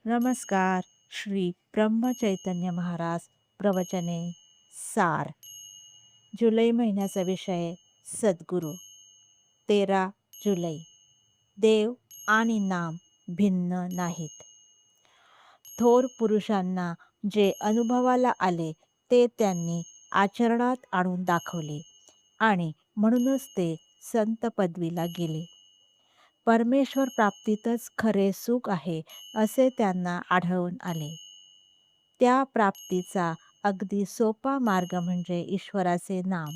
नमस्कार. श्री ब्रह्मचैतन्य महाराज प्रवचने सार. जुलै महिन्याचा विषय सद्गुरू. 13 जुलै. देव आणि नाम भिन्न नाहीत. थोर पुरुषांना जे अनुभवाला आले ते त्यांनी आचरणात आणून दाखवले आणि म्हणूनच ते संत पदवीला गेले. परमेश्वर प्राप्तीतच खरे सुख आहे असे त्यांना आढळून आले. त्या प्राप्तीचा अगदी सोपा मार्ग म्हणजे ईश्वराचे नाम.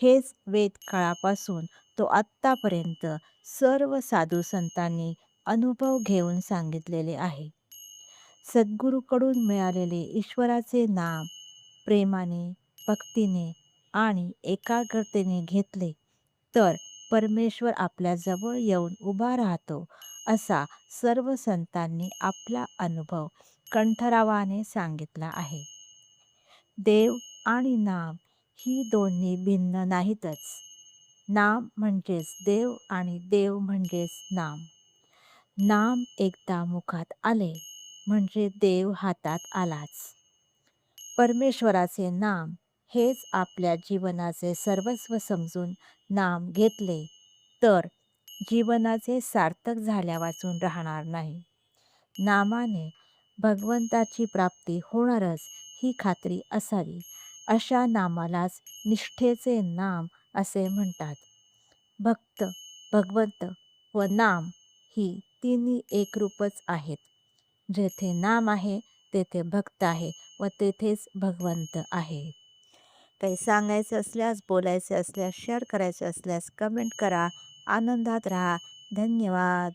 हेच वेदकाळापासून तो आत्तापर्यंत सर्व साधू संतांनी अनुभव घेऊन सांगितलेले आहे. सद्गुरूकडून मिळालेले ईश्वराचे नाम प्रेमाने, भक्तीने आणि एकाग्रतेने घेतले तर परमेश्वर आपल्या जवळ येऊन उभा राहतो, असा सर्व संतांनी आपला अनुभव कंठरावाने सांगितला आहे. देव आणि नाम ही दोन्ही भिन्न नाहीतच. नाम म्हणजेच देव आणि देव म्हणजेच नाम. नाम एकदा मुखात आले म्हणजे देव हातात आलाच. परमेश्वराचे नाम हेच आपल्या जीवनाचे सर्वस्व समजून नाम घेतले तर जीवनाचे सार्थक झाल्या वाचून राहणार नाही. नामाने भगवंताची प्राप्ती होणारच ही खात्री असावी. अशा नामालाच निष्ठेचे नाम असे म्हणतात. भक्त, भगवंत व नाम ही तिन्ही एकरूपच आहेत. जेथे नाम आहे तेथे भक्त आहे व तेथेच भगवंत आहे. काही सांगायचं असल्यास, बोलायचे असल्यास, शेअर करायचे असल्यास कमेंट करा. आनंदात राहा. धन्यवाद.